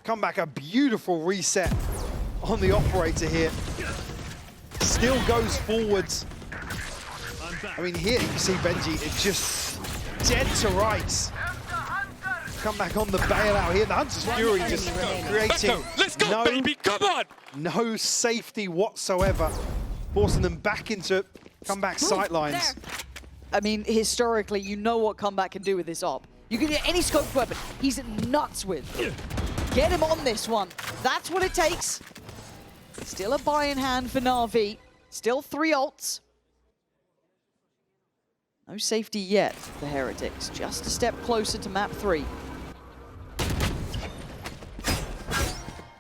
S5: Comeback, a beautiful reset on the operator here. Still goes forwards. I mean, here you see Benji, it's just dead to rights. Comeback on the bailout here. The Hunter's Fury just creating
S6: Let's go, baby, come on!
S5: No safety whatsoever, forcing them back into Comeback sightlines.
S4: I mean, historically, you know what Comeback can do with this op. You can get any scoped weapon. He's nuts with. Get him on this one. That's what it takes. Still a buy in hand for NAVI. Still 3 ults. No safety yet for Heretics. Just a step closer to map 3.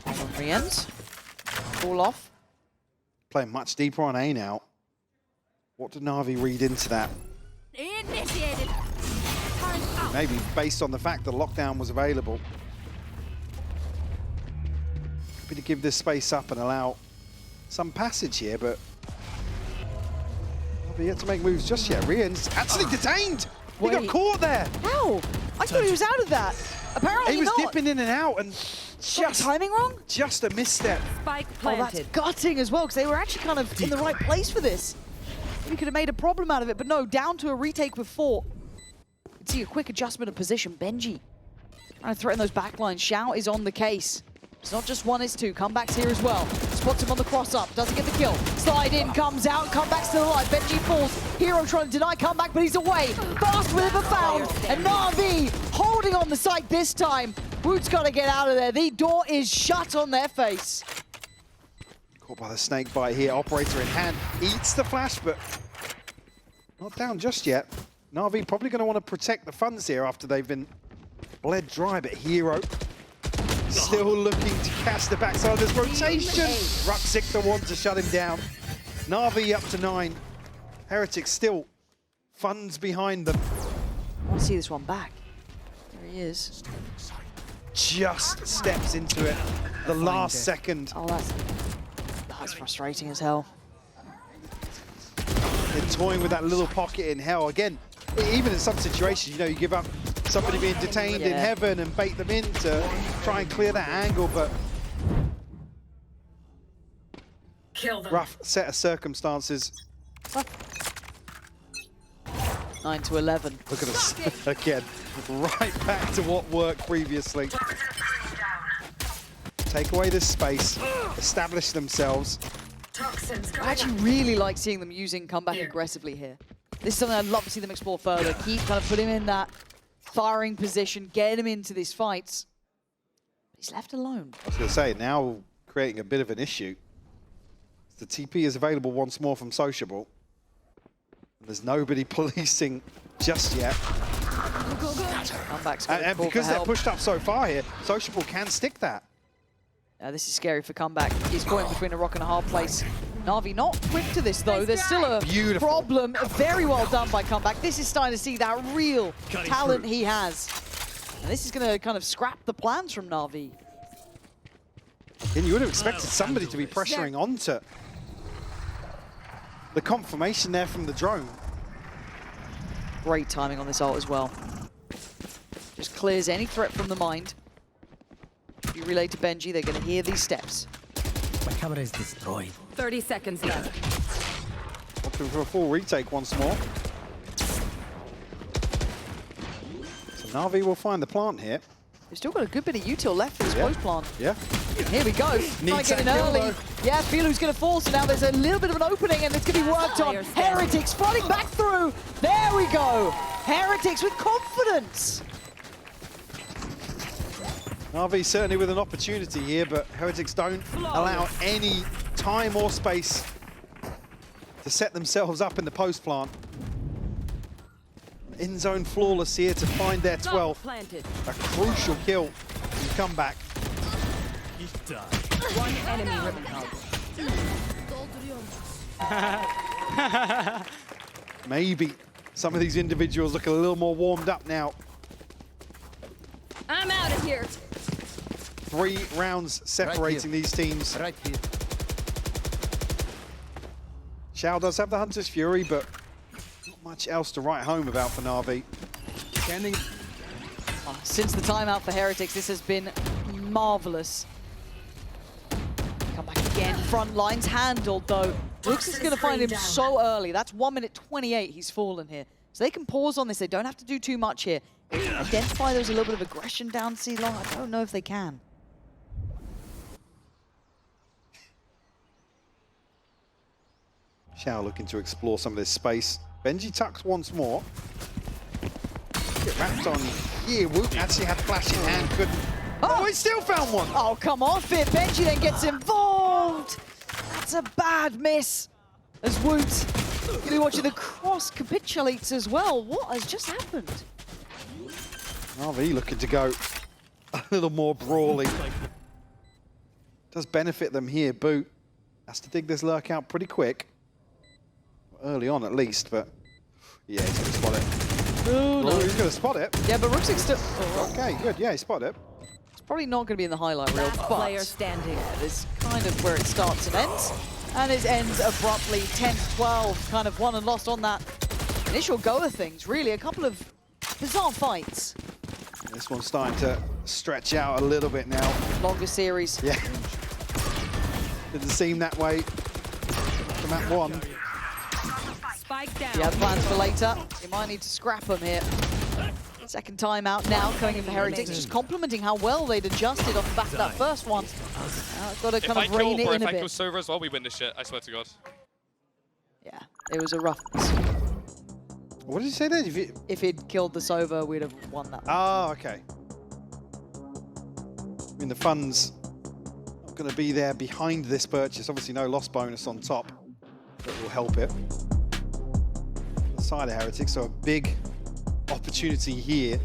S4: On re-ends. Fall off.
S5: Playing much deeper on A now. What did NAVI read into that?
S7: Initiated.
S5: Maybe based on the fact that lockdown was available. Happy to give this space up and allow some passage here, but NAVI yet to make moves just yet. Rian's actually detained. He got caught there.
S4: How? I thought he was out of that. Apparently
S5: He was
S4: not.
S5: dipping in and out, and
S4: Just timing wrong?
S5: Just a misstep.
S7: Spike
S4: Oh, that's
S7: planted.
S4: gutting as well, because they were actually kind of in the right place for this. Maybe could have made a problem out of it, but no, down to a retake with 4. You can see a quick adjustment of position. Benji trying to threaten those backlines. Xiao is on the case. It's not just 1, it's 2. Comebacks here as well. Spots him on the cross-up. Doesn't get the kill. Slide in, comes out. Comeback's still alive. Benji falls. Hero trying to deny comeback, but he's away. Fast river found. And NAVI holding on the site this time. Woot's got to get out of there. The door is shut on their face.
S5: Caught by the snake bite here. Operator in hand. Eats the flash, but not down just yet. NAVI probably going to want to protect the funds here after they've been bled dry, but Hero still looking to catch the backside of this rotation. Ruxick the one to shut him down. NAVI up to 9. Heretics still funds behind them.
S4: I want to see this one back. There he is.
S5: Just steps into it. The last second.
S4: Oh, that's frustrating as hell.
S5: They're toying with that little pocket in hell. Again, even in some situations, you know, you give up somebody being detained in heaven and bait them in to try and clear that angle, but rough set of circumstances.
S4: 9 to 11.
S5: Look at us again, right back to what worked previously. Take away this space, establish themselves.
S4: I actually really like seeing them using comeback aggressively here. This is something I'd love to see them explore further. Keep kind of put him in that firing position, get him into these fights. He's left alone.
S5: I was going to say, now creating a bit of an issue. The TP is available once more from Sociable. There's nobody policing just yet. And because they're pushed up so far here, Sociable can stick that.
S4: This is scary for comeback. He's caught in between a rock and a hard place. Na'Vi not quick to this though. There's still a problem. Very well done by comeback. This is starting to see that real talent he has. And this is going to kind of scrap the plans from Na'Vi.
S5: And you would have expected somebody to be pressuring onto the confirmation there from the drone.
S4: Great timing on this ult as well. Just clears any threat from the mind. If you relay to Benji, they're going to hear these steps.
S7: My camera is destroyed. 30 seconds left.
S5: Opting for a full retake once more. So Na'Vi will find the plant here.
S4: They've still got a good bit of util left for this post plant.
S5: Yeah.
S4: Here we go. Try getting early. Yeah, Filu's going to fall, so now there's a little bit of an opening, and it's going to be worked on. Heretics flooding back through. There we go. Heretics with confidence.
S5: Na'Vi certainly with an opportunity here, but Heretics don't allow any time or space to set themselves up in the post plant. In-zone flawless here to find their 12th. A crucial kill from comeback.
S7: One enemy remaining.
S5: Maybe some of these individuals look a little more warmed up now.
S7: I'm out of here.
S5: 3 rounds separating these teams.
S6: Right here.
S5: Shao does have the Hunter's Fury, but not much else to write home about for Na'Vi.
S6: Standing.
S4: Since the timeout for Heretics, this has been marvelous. Come back again. Front lines handled, though. Rooks is going to find him so early. That's 1 minute 28 he's fallen here. So they can pause on this. They don't have to do too much here. They can identify there's a little bit of aggression down C-Long. I don't know if they can.
S5: Shao looking to explore some of this space. Benji tucks once more. Get wrapped on here. Woot actually had flash in hand, couldn't. Oh, he still found one!
S4: Oh, come off it. Benji then gets involved. That's a bad miss. As Woot, you'll be watching the cross capitulates as well. What has just happened?
S5: Na'Vi looking to go a little more brawly. Does benefit them here. Boot has to dig this lurk out pretty quick. Early on at least, but yeah, he's going to spot it.
S4: Oh, no.
S5: He's going to spot it.
S4: Yeah, but Rooksix still... Oh,
S5: okay, good. Yeah, he spotted it.
S4: it's probably not going to be in the highlight reel, but
S7: player standing.
S4: yeah, this is kind of where it starts and ends. And it ends abruptly, 10-12, kind of won and lost on that initial go of things. Really, a couple of bizarre fights.
S5: This one's starting to stretch out a little bit now.
S4: Longer series.
S5: Yeah. Didn't seem that way for map 1.
S7: Spike down.
S4: Yeah, plans for later. You might need to scrap them here. Second time out now, coming in for Heretics, just complimenting how well they'd adjusted off the back of that first one. Now it's got to kind of rein it in a
S11: If I kill
S4: bit.
S11: Sova as well, we win this shit, I swear to God.
S4: Yeah, it was a rough miss.
S5: What did you say there?
S4: If he'd killed the Sova, we'd have won that.
S5: Oh, okay. I mean, the funds not going to be there behind this purchase. Obviously, no loss bonus on top that will help it. The side of Heretics, so a big opportunity here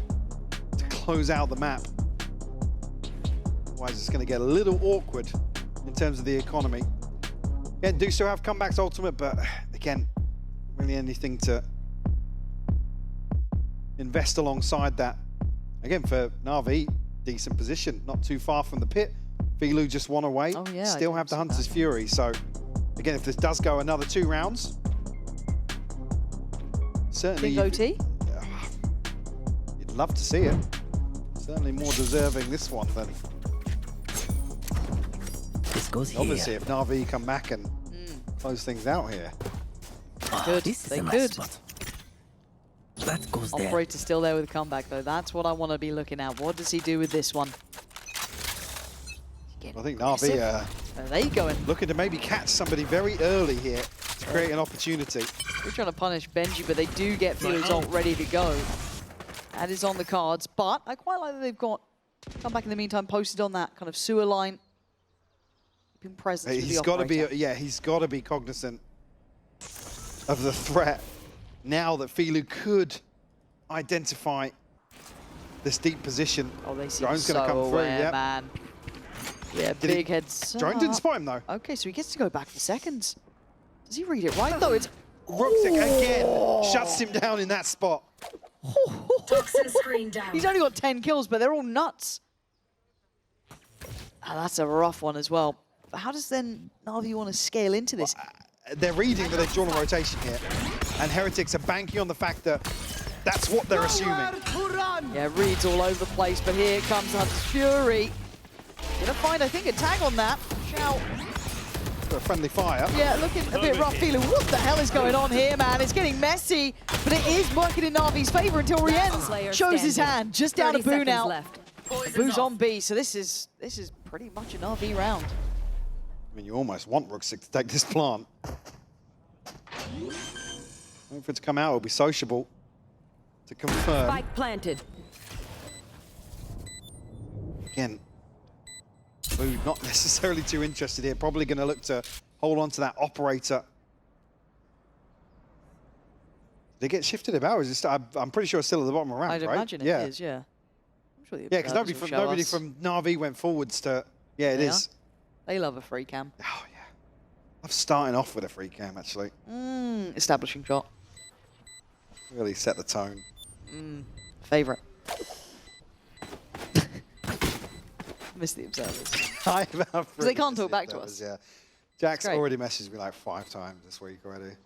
S5: to close out the map. Otherwise, it's going to get a little awkward in terms of the economy. Again, do still have comebacks ultimate, but again, really anything to invest alongside that. Again, for Na'Vi, decent position, not too far from the pit. Filu just one away,
S4: Oh, yeah,
S5: still have the Hunter's Fury. So again, if this does go another 2 rounds, certainly
S4: Big OT?
S5: you'd love to see it. Certainly more deserving this one than
S7: This goes here.
S5: obviously if Na'Vi come back and close things out here.
S4: Good,
S7: This is
S4: they
S7: a nice
S4: could.
S7: spot. That goes there.
S4: Operator still there with the comeback, though. That's what I want to be looking at. What does he do with this one?
S5: I think Na'Vi
S4: Are they going?
S5: Looking to maybe catch somebody very early here to create an opportunity.
S4: They're trying to punish Benji, but they do get Filo's ult ready to go. That is on the cards, but I quite like that they've got come back in the meantime, posted on that kind of sewer line. Keeping presence with
S5: He's got to be, he's got to be cognizant of the threat now that Filu could identify this deep position.
S4: Oh, they see
S5: Drone's going to come through, yeah.
S4: Man. Yeah, big heads.
S5: Drone didn't spot him though.
S4: Okay, so he gets to go back for seconds. Does he read it right though? It's
S5: Ruxic again shuts him down in that spot.
S7: Toxin screen down.
S4: He's only got 10 kills, but they're all nuts. Oh, that's a rough one as well. But how does then Navi want to scale into this?
S5: They're reading that they've drawn a rotation here. And Heretics are banking on the fact that that's what they're assuming.
S4: Yeah, reads all over the place, but here comes Hunter's Fury. Gonna find, I think, a tag on that. Shout.
S5: A friendly fire.
S4: Yeah, looking a bit rough feeling. What the hell is going on here, man? It's getting messy, but it is working in Navi's favor until Rienz shows his hand. Just down to Boo now. Boo's on B, so this is pretty much a Navi round.
S5: I mean, you almost want Ruxic to take this plant. Wait for it to come out, it'll be sociable to confirm.
S7: Spike planted.
S5: Again, Boo not necessarily too interested here. Probably going to look to hold on to that operator. Did they get shifted about? Or is it I'm pretty sure it's still at the bottom of the round,
S4: I'd
S5: right?
S4: imagine it is, yeah. I'm sure
S5: yeah, because nobody from Navi went forwards to... Yeah, it is.
S4: They love a free cam.
S5: Oh, yeah. I'm starting off with a free cam, actually.
S4: Establishing shot.
S5: Really set the tone.
S4: Favorite. Miss the observers.
S5: Because
S4: they can't talk back to us.
S5: Yeah. Jack's already messaged me like 5 times this week already.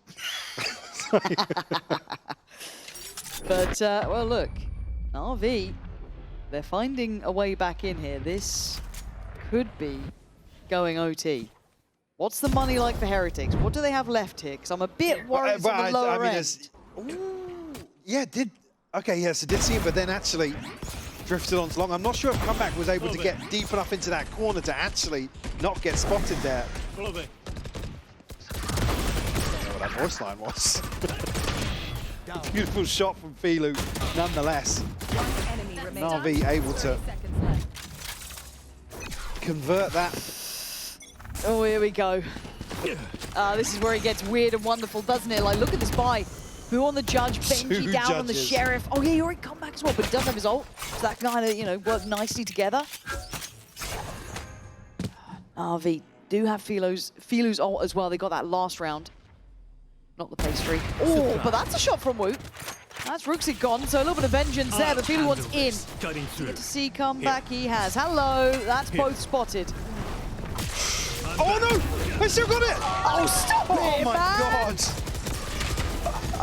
S4: But, well, look. RV, they're finding a way back in here. This could be going OT. What's the money like for Heretics? What do they have left here? Because I'm a bit worried it's on the lower end.
S5: Yeah, okay, yes, I did see it, but then actually drifted on long. I'm not sure if Comeback was able to get deep enough into that corner to actually not get spotted there. I don't know what that voice line was. Beautiful shot from Filu, nonetheless. Navi able to convert that.
S4: Oh, here we go. This is where it gets weird and wonderful, doesn't it? Like, look at this buy. Who on the judge, Benji down on the sheriff. Oh yeah, he already come back as well, but he does have his ult. So that kind of, you know, worked nicely together. Navi do have Filu's ult as well. They got that last round. Not the pastry. Oh, but that's a shot from Woot. That's Ruxic gone, so a little bit of vengeance there, but Filu wants in. Get to see comeback he has. Hello, that's both spotted.
S5: Oh no! I still got it!
S4: Oh, stop it,
S5: Oh my god!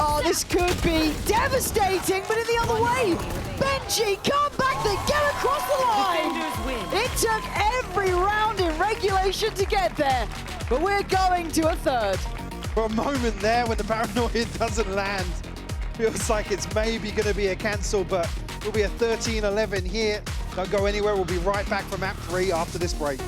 S4: Oh, this could be devastating, but in the other way, Benji, come back, they get across the line. It took every round in regulation to get there, but we're going to a third.
S5: For a moment there, when the paranoia doesn't land, feels like it's maybe going to be a cancel, but it'll be a 13-11 here. Don't go anywhere, we'll be right back for map 3 after this break.